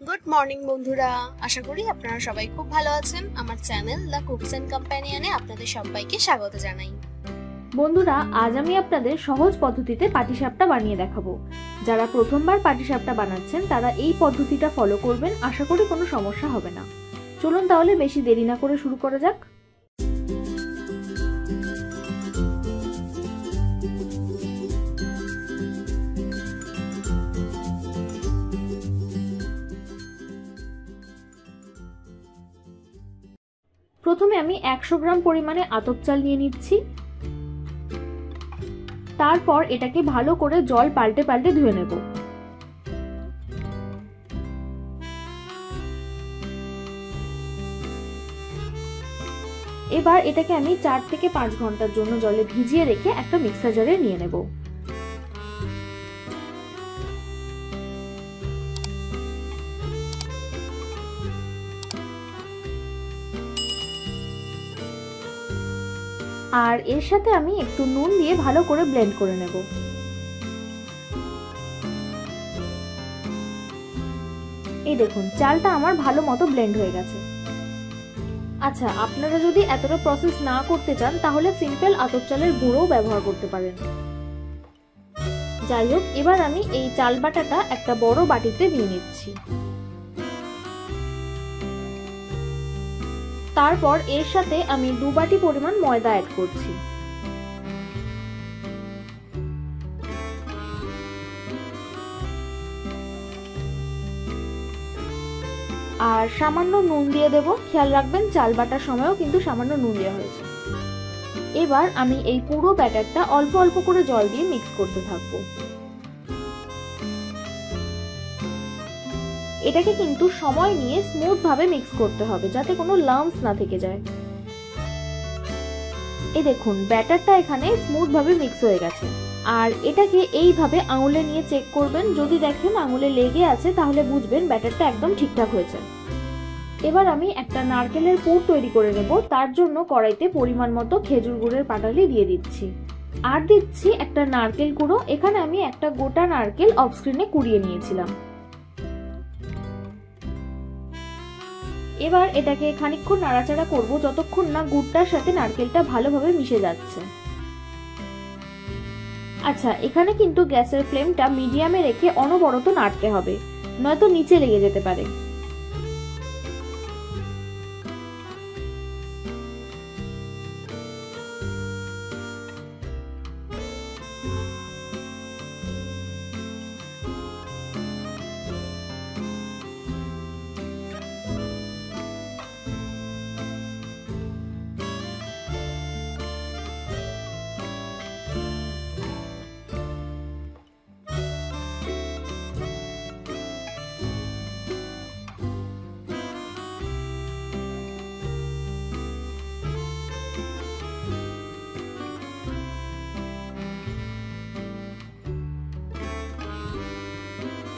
Good morning বন্ধুরা, আশা করি আপনারা সবাই খুব ভালো আছেন। আমার চ্যানেল দ্য কুকস এন্ড কম্প্যানিয়নে আপনাদের সবাইকে স্বাগত জানাই। বন্ধুরা, আজ আমি আপনাদের সহজ পদ্ধতিতে পাটিসাপটা বানিয়ে দেখাবো। যারা প্রথমবার পাটিসাপটা বানাচ্ছেন তারা এই পদ্ধতিটা ফলো করবেন, আশা করি কোনো সমস্যা হবে না। চলুন তাহলে বেশি দেরি না করে শুরু করা যাক। প্রথমে আমি 100 গ্রাম পরিমাণে আতপ চাল নিয়ে নিচ্ছি। তারপর এটাকে ভালো করে জল পাল্টে পাল্টে ধুয়ে নেব। এবার এটাকে আমি 4 থেকে 5 ঘন্টার জন্য জলে ভিজিয়ে রেখে একটা মিক্সার জারে নিয়ে নেব। আর এর সাথে আমি একটু নুন দিয়ে ভালো করে ব্লেন্ড করে নেব। এই দেখুন, চালটা আমার ভালো মতো ব্লেন্ড হয়ে গেছে। আচ্ছা, আপনারা যদি এতটা প্রসেস না করতে চান তাহলে সিম্পল আতপ চালের গুঁড়োও ব্যবহার করতে পারেন। যাই হোক, এবার আমি এই চাল বাটাটা একটা বড় বাটিতে নিয়ে নিচ্ছি। তারপর এর সাথে আমি 2 বাটি পরিমাণ ময়দা অ্যাড করছি। আর সামান্য নুন দিয়ে দেব। খেয়াল রাখবেন চাল বাটার সময়ও কিন্তু সামান্য নুন দেওয়া হয়েছে। এবার আমি এই পুরো ব্যাটারটা অল্প অল্প করে জল দিয়ে মিক্স করতে থাকবো। এটাকে কিন্তু সময় নিয়ে স্মুথ ভাবে মিক্স করতে হবে, যাতে কোনো লাম্পস না থেকে যায়। এই দেখুন, ব্যাটারটা এখানে স্মুথ ভাবে মিক্স হয়ে গেছে। আর এটাকে এইভাবে আঙুলে নিয়ে চেক করবেন। যদি দেখেন আঙুলে লেগে আছে তাহলে বুঝবেন ব্যাটারটা একদম ঠিকঠাক হয়েছে। এবার আমি একটা নারকেলের পুর তৈরি করে নেব। তার জন্য কড়াইতে পরিমাণ মতো খেজুর গুড়ের পাটালি দিয়ে দিচ্ছি। আর দিচ্ছি একটা নারকেল গুঁড়ো। এখানে আমি একটা গোটা নারকেল অফ স্ক্রিনে কুড়িয়ে নিয়েছিলাম। এবার এটাকে খানিকক্ষণ নাড়াচাড়া করব, যতক্ষণ না গুড়টার সাথে নারকেলটা ভালোভাবে মিশে যাচ্ছে। আচ্ছা, এখানে কিন্তু গ্যাসের ফ্লেমটা মিডিয়ামে রেখে অনবরত নাড়তে হবে, নয়তো নিচে লেগে যেতে পারে।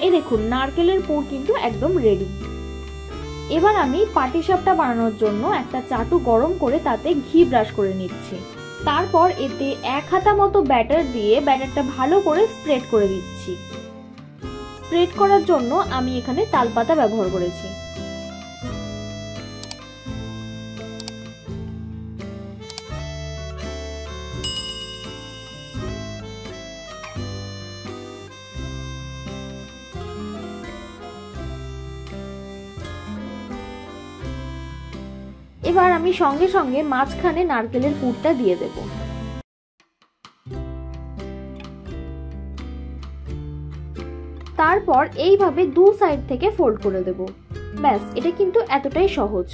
এই দেখুন, নারকেলের পুর কিন্তু একদম রেডি। এবার আমি পাটিসাপটা বানানোর জন্য একটা চাটু গরম করে তাতে ঘি ব্রাশ করে নিচ্ছি। তারপর এতে 1 হাতা মতো ব্যাটার দিয়ে ব্যাটারটা ভালো করে স্প্রেড করে দিচ্ছি। স্প্রেড করার জন্য আমি এখানে তালপাতা ব্যবহার করেছি। এবার আমি সঙ্গে সঙ্গে মাঝখানে নারকেলের পুরটা দিয়ে দেব। তারপর এইভাবে 2 সাইড থেকে ফোল্ড করে দেব। ব্যাস, এটা কিন্তু এতটাই সহজ।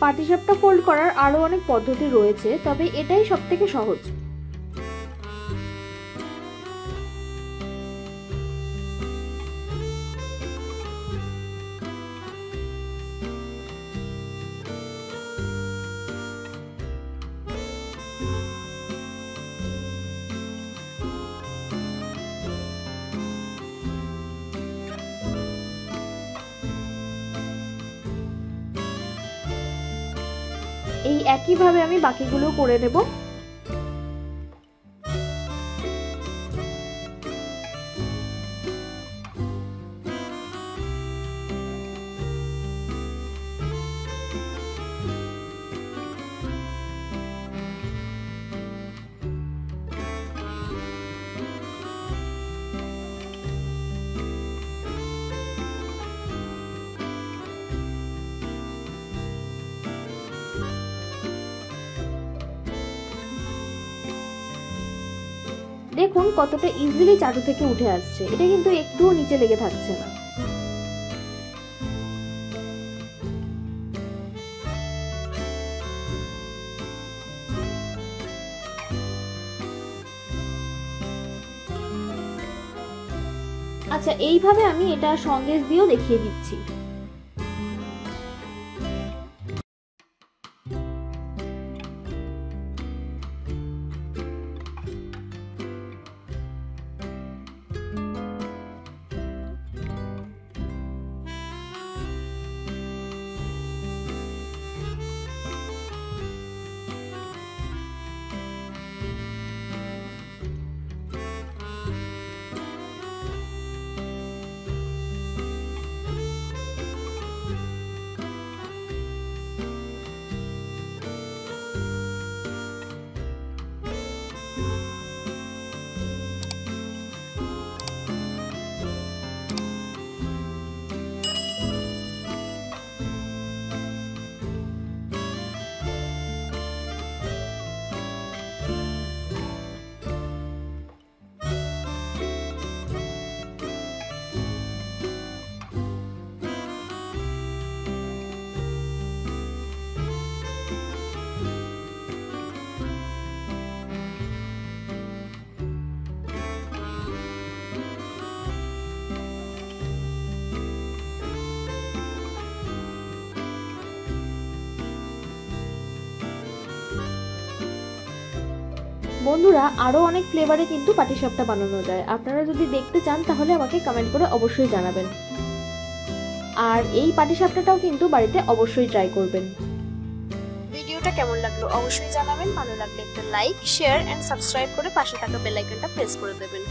পাটিসাপটা ফোল্ড করার আরো অনেক পদ্ধতি রয়েছে, তবে এটাই সবথেকে সহজ। এই একইভাবে আমি বাকিগুলো করে নেব। দেখুন কতটা ইজিলি চাটু থেকে উঠে আসছে, এটা কিন্তু একটুও নিচে লেগে থাকছে না। আচ্ছা, এইভাবে আমি এটা সন্দেশ দিয়েও দেখিয়ে দিচ্ছি। বন্ধুরা, আরো অনেক ফ্লেভারে কিন্তু পাটিসাপটা বানানো যায়। আপনারা যদি দেখতে চান তাহলে আমাকে কমেন্ট করে অবশ্যই জানাবেন। আর এই পাটিসাপটাটাও কিন্তু বাড়িতে অবশ্যই ট্রাই করবেন। ভিডিওটা কেমন লাগলো অবশ্যই জানাবেন। ভালো লাগলে একটা লাইক, শেয়ার এন্ড সাবস্ক্রাইব করে পাশে থাকা বেল আইকনটা প্রেস করে দেবেন।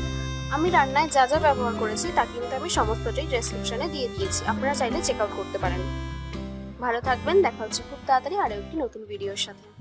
আমি রান্নায় যা যা ব্যবহার করেছি তা কিন্তু আমি সমস্তটাই ডেসক্রিপশনে দিয়ে দিয়েছি, আপনারা চাইলে চেক আউট করতে পারেন। ভালো থাকবেন, দেখা হচ্ছে খুব তাড়াতাড়ি আরো একটি নতুন ভিডিওর সাথে।